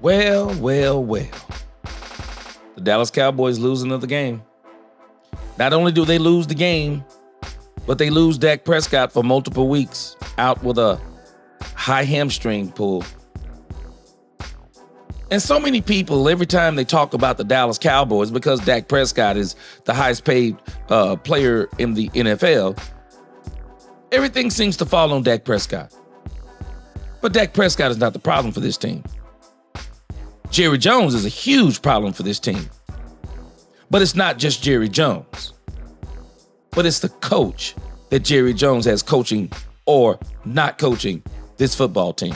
Well. The Dallas Cowboys lose another game. Not only do they lose the game, but they lose Dak Prescott for multiple weeks out with a high hamstring pull. And so many people, every time they talk about the Dallas Cowboys, because Dak Prescott is the highest paid player in the NFL, everything seems to fall on Dak Prescott. But Dak Prescott is not the problem for this team. Jerry Jones is a huge problem for this team. But it's not just Jerry Jones. But it's the coach that Jerry Jones has coaching or not coaching this football team.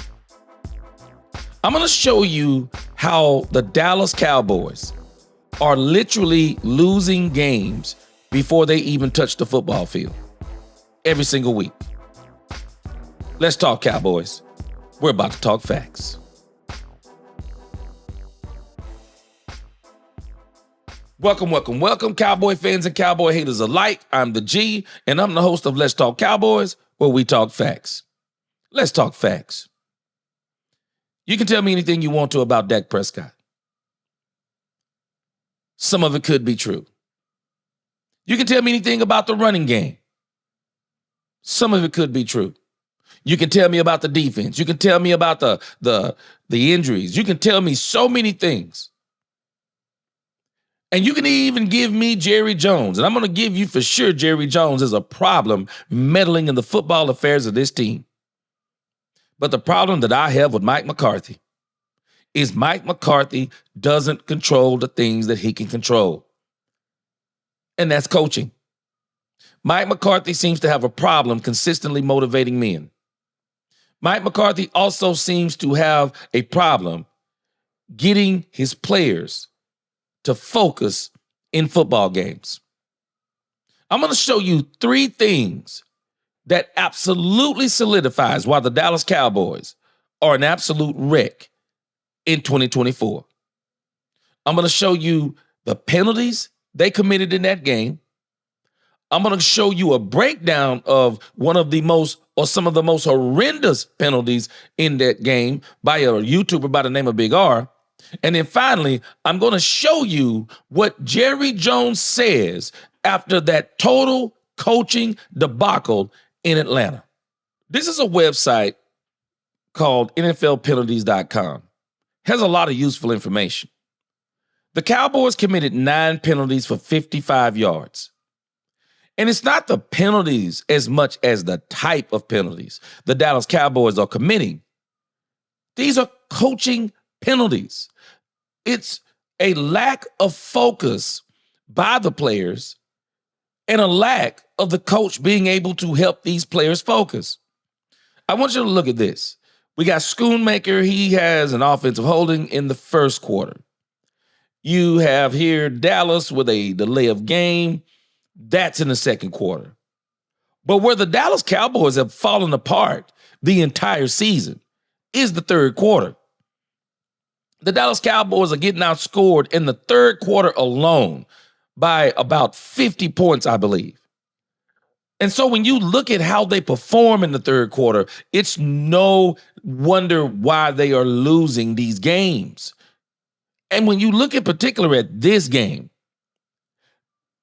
I'm going to show you how the Dallas Cowboys are literally losing games before they even touch the football field every single week. Let's talk Cowboys. We're about to talk facts. Welcome, Cowboy fans and Cowboy haters alike. I'm the G, and I'm the host of Let's Talk Cowboys, where we talk facts. Let's talk facts. You can tell me anything you want to about Dak Prescott. Some of it could be true. You can tell me anything about the running game. Some of it could be true. You can tell me about the defense. You can tell me about the injuries. You can tell me so many things. And you can even give me Jerry Jones. And I'm going to give you for sure Jerry Jones is a problem meddling in the football affairs of this team. But the problem that I have with Mike McCarthy is Mike McCarthy doesn't control the things that he can control. And that's coaching. Mike McCarthy seems to have a problem consistently motivating men. Mike McCarthy also seems to have a problem getting his players to focus in football games. I'm going to show you three things that absolutely solidifies why the Dallas Cowboys are an absolute wreck in 2024. I'm going to show you the penalties they committed in that game. I'm going to show you a breakdown of some of the most horrendous penalties in that game by a YouTuber by the name of BigR. And then finally, I'm going to show you what Jerry Jones says after that total coaching debacle in Atlanta. This is a website called NFLpenalties.com. Has a lot of useful information. The Cowboys committed 9 penalties for 55 yards. And it's not the penalties as much as the type of penalties the Dallas Cowboys are committing. These are coaching penalties. It's a lack of focus by the players and a lack of the coach being able to help these players focus. I want you to look at this. We got Schoonmaker. He has an offensive holding in the first quarter. You have here Dallas with a delay of game. That's in the second quarter. But where the Dallas Cowboys have fallen apart the entire season is the third quarter. The Dallas Cowboys are getting outscored in the third quarter alone by about 50 points, I believe. And so when you look at how they perform in the third quarter, it's no wonder why they are losing these games. And when you look in particular at this game,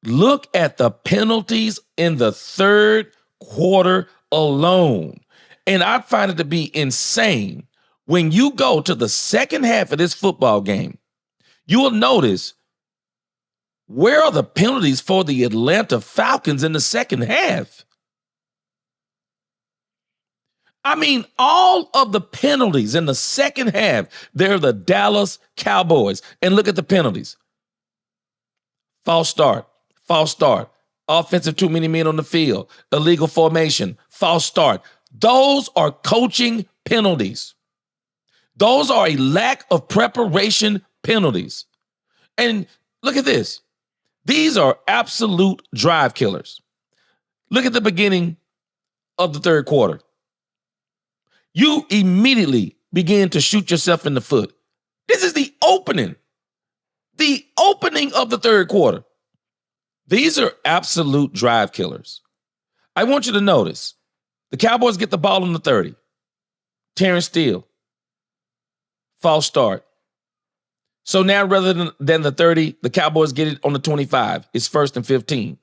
look at the penalties in the third quarter alone. And I find it to be insane. When you go to the second half of this football game, you will notice, where are the penalties for the Atlanta Falcons in the second half? I mean, all of the penalties in the second half, they're the Dallas Cowboys. And look at the penalties. False start, offensive too many men on the field, illegal formation, false start. Those are coaching penalties. Those are a lack of preparation penalties. And look at this. These are absolute drive killers. Look at the beginning of the third quarter. You immediately begin to shoot yourself in the foot. This is the opening of the third quarter. These are absolute drive killers. I want you to notice, the Cowboys get the ball on the 30. Terrence Steele. False start. So now rather than the 30, the Cowboys get it on the 25. It's 1st and 15.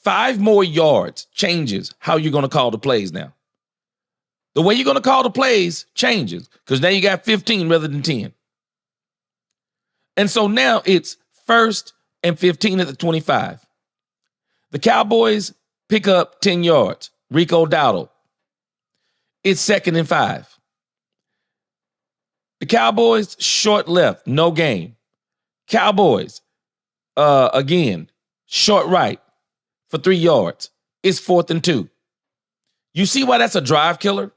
5 more yards changes how you're going to call the plays now. The way you're going to call the plays changes because now you got 15 rather than 10. And so now it's 1st and 15 at the 25. The Cowboys pick up 10 yards. Rico Dowdle. It's 2nd and 5. The Cowboys short left, no gain. Cowboys, again, short right for 3 yards. It's 4th and 2. You see why that's a drive killer?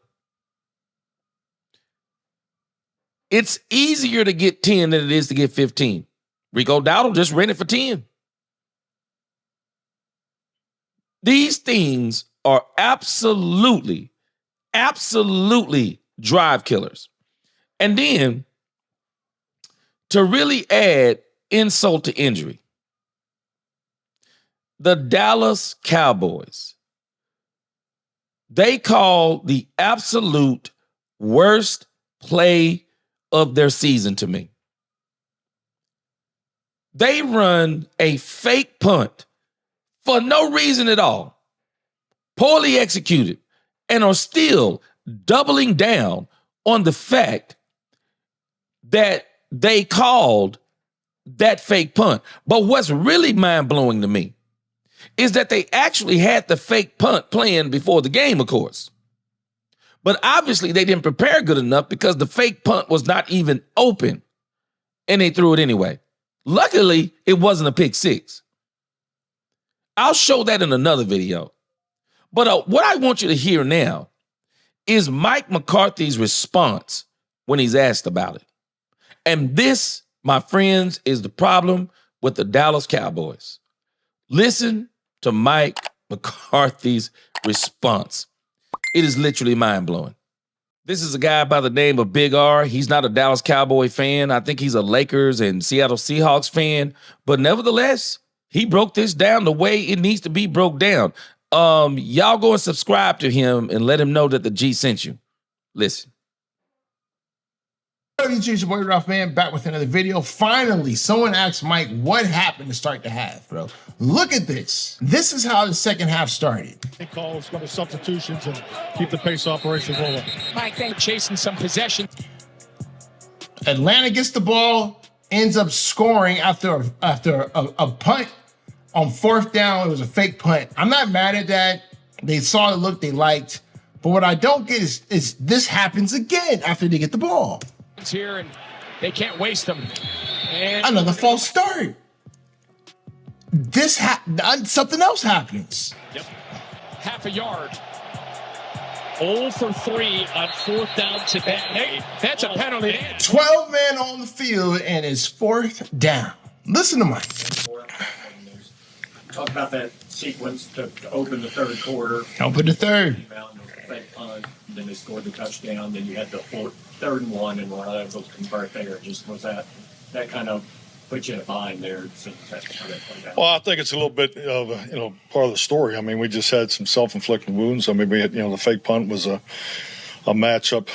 It's easier to get 10 than it is to get 15. Rico Dowdle just ran it for 10. These things are absolutely drive killers. And then, to really add insult to injury, the Dallas Cowboys, they call the absolute worst play of their season to me. They run a fake punt for no reason at all, poorly executed, and are still doubling down on the fact that they called that fake punt. But what's really mind-blowing to me is that they actually had the fake punt planned before the game, of course. But obviously they didn't prepare good enough because the fake punt was not even open, and they threw it anyway. Luckily, it wasn't a pick six. I'll show that in another video. But what I want you to hear now is Mike McCarthy's response when he's asked about it. And this, my friends, is the problem with the Dallas Cowboys. Listen to Mike McCarthy's response. It is literally mind-blowing. This is a guy by the name of BigR. He's not a Dallas Cowboy fan. I think he's a Lakers and Seattle Seahawks fan. But nevertheless, he broke this down the way it needs to be broke down. Y'all go and subscribe to him and let him know that the G sent you. Listen. It's your boy Ralph, man, back with another video. Finally, someone asked Mike what happened to start the half, bro. Look at this. This is how the second half started. They call some of the substitutions and keep the pace operation rolling. Mike, they're chasing some possession. Atlanta gets the ball, ends up scoring after a punt on 4th down. It was a fake punt. I'm not mad at that. They saw the look they liked. But what I don't get is this happens again after they get the ball. Here and they can't waste them. And another false start. Something else happens. Yep. Half a yard. 0 for 3 on 4th down today. That's a penalty. 12 men on the field and it's 4th down. Listen to Mike. Talk about that sequence to open the third quarter. Open the third. Fake punt, then they scored the touchdown. Then you had the 3rd and 1, and one of those convert there. Just was that kind of put you in a bind there? So that's how that played out. Well, I think it's a little bit of part of the story. I mean, we just had some self-inflicted wounds. I mean, we had, the fake punt was a matchup.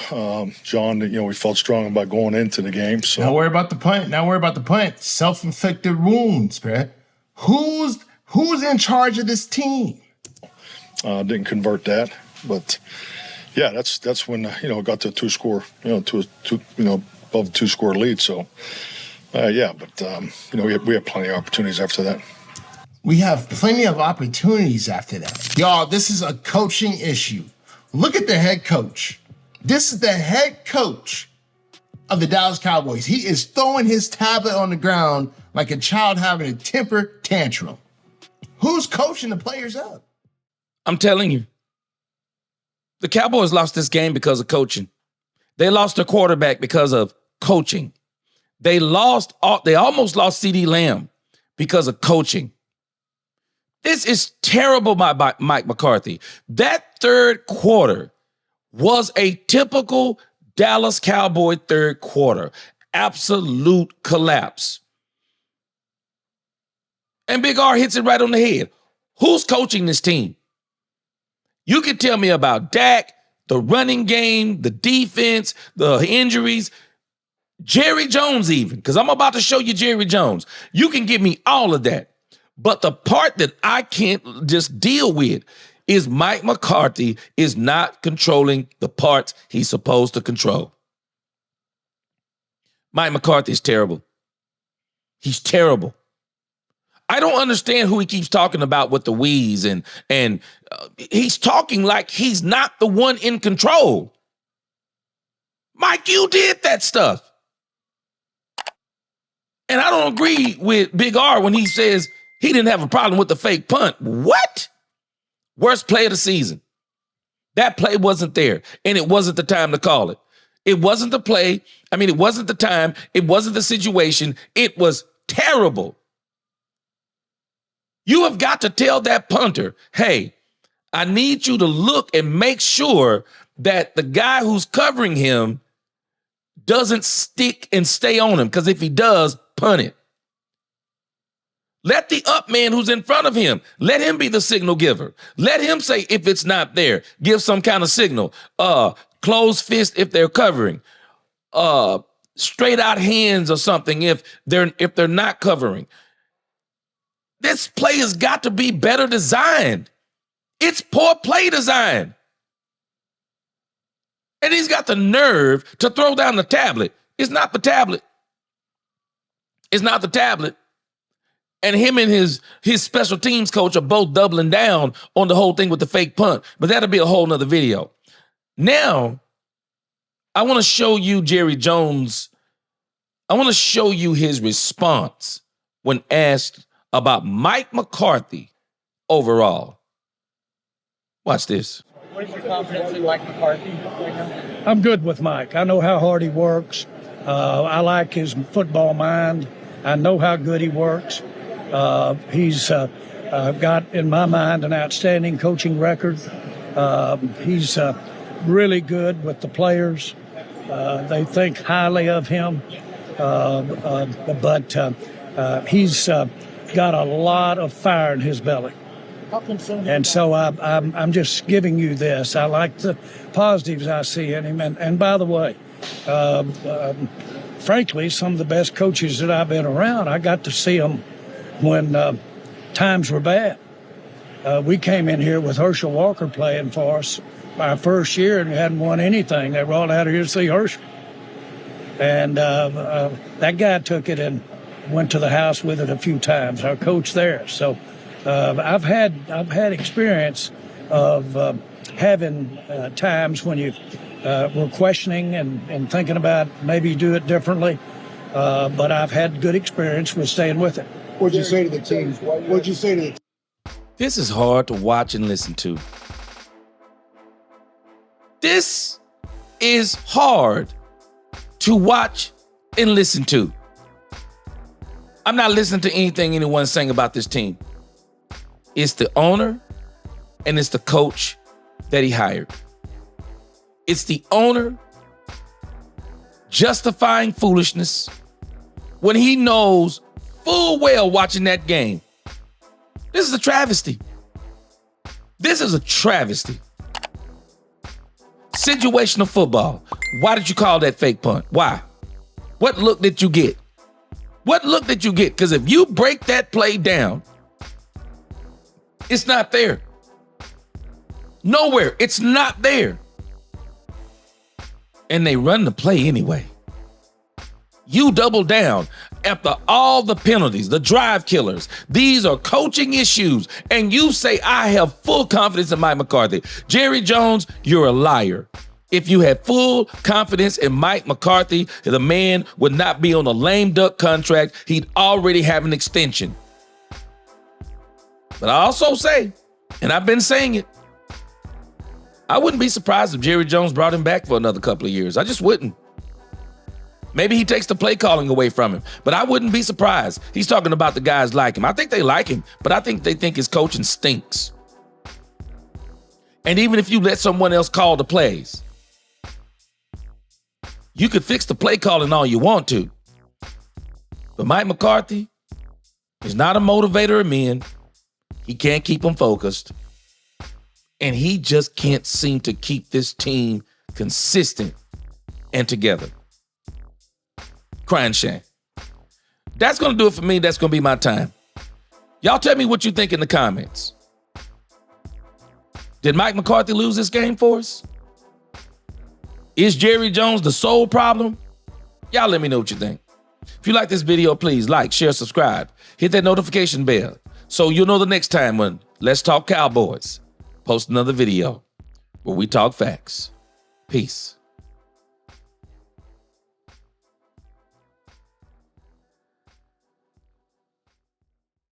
John, we felt strong about going into the game. So don't worry about the punt. Self-inflicted wounds, man. Who's in charge of this team? Didn't convert that. But yeah, that's when it got to a 2-score, above the 2-score lead. So we had plenty of opportunities after that. We have plenty of opportunities after that. Y'all, this is a coaching issue. Look at the head coach. This is the head coach of the Dallas Cowboys. He is throwing his tablet on the ground like a child having a temper tantrum. Who's coaching the players up? I'm telling you. The Cowboys lost this game because of coaching. They lost their quarterback because of coaching. They almost lost CeeDee Lamb because of coaching. This is terrible by Mike McCarthy. That third quarter was a typical Dallas Cowboy third quarter. Absolute collapse. And BigR hits it right on the head. Who's coaching this team? You can tell me about Dak, the running game, the defense, the injuries. Jerry Jones even, because I'm about to show you Jerry Jones. You can give me all of that. But the part that I can't just deal with is Mike McCarthy is not controlling the parts he's supposed to control. Mike McCarthy is terrible. He's terrible. I don't understand who he keeps talking about with the wheeze and he's talking like he's not the one in control. Mike, you did that stuff. And I don't agree with BigR when he says he didn't have a problem with the fake punt. What? Worst play of the season. That play wasn't there, and it wasn't the time to call it. It wasn't the play. I mean, it wasn't the time. It wasn't the situation. It was terrible. You have got to tell that punter, hey, I need you to look and make sure that the guy who's covering him doesn't stick and stay on him, because if he does, punt it. Let the up man who's in front of him, let him be the signal giver. Let him say if it's not there, give some kind of signal. Closed fist if they're covering. Straight out hands or something if they're not covering. This play has got to be better designed. It's poor play design. And he's got the nerve to throw down the tablet. It's not the tablet. It's not the tablet. And him and his special teams coach are both doubling down on the whole thing with the fake punt. But that'll be a whole nother video. Now, I want to show you Jerry Jones. I want to show you his response when asked about Mike McCarthy overall. Watch this. What is your confidence in Mike McCarthy right now? I'm good with Mike. I know how hard he works. I like his football mind. I know how good he works. He's got, in my mind, an outstanding coaching record. He's really good with the players. They think highly of him. But he's got a lot of fire in his belly. And so I'm just giving you this. I like the positives I see in him. And by the way, frankly, some of the best coaches that I've been around, I got to see them when times were bad. We came in here with Herschel Walker playing for us our first year and we hadn't won anything. They were all out of here to see Herschel. And that guy took it and went to the house with it a few times, our coach there. So I've had experience of having times when you were questioning and thinking about maybe do it differently. But I've had good experience with staying with it. What'd you say to the team? What'd you say to the team? This is hard to watch and listen to. This is hard to watch and listen to. I'm not listening to anything anyone's saying about this team. It's the owner and it's the coach that he hired. It's the owner justifying foolishness when he knows full well watching that game. This is a travesty. This is a travesty. Situational football. Why did you call that fake punt? Why? What look did you get? What look did you get? Because if you break that play down, it's not there. Nowhere. It's not there. And they run the play anyway. You double down after all the penalties, the drive killers. These are coaching issues. And you say, I have full confidence in Mike McCarthy. Jerry Jones, you're a liar. If you had full confidence in Mike McCarthy, the man would not be on a lame duck contract. He'd already have an extension. But I also say, and I've been saying it, I wouldn't be surprised if Jerry Jones brought him back for another couple of years. I just wouldn't. Maybe he takes the play calling away from him, but I wouldn't be surprised. He's talking about the guys like him. I think they like him, but I think they think his coaching stinks. And even if you let someone else call the plays, you could fix the play calling all you want to. But Mike McCarthy is not a motivator of men. He can't keep them focused. And he just can't seem to keep this team consistent and together. Crying shame. That's going to do it for me. That's going to be my time. Y'all tell me what you think in the comments. Did Mike McCarthy lose this game for us? Is Jerry Jones the sole problem? Y'all let me know what you think. If you like this video, please like, share, subscribe. Hit that notification bell so you'll know the next time when Let's Talk Cowboys post another video where we talk facts. Peace.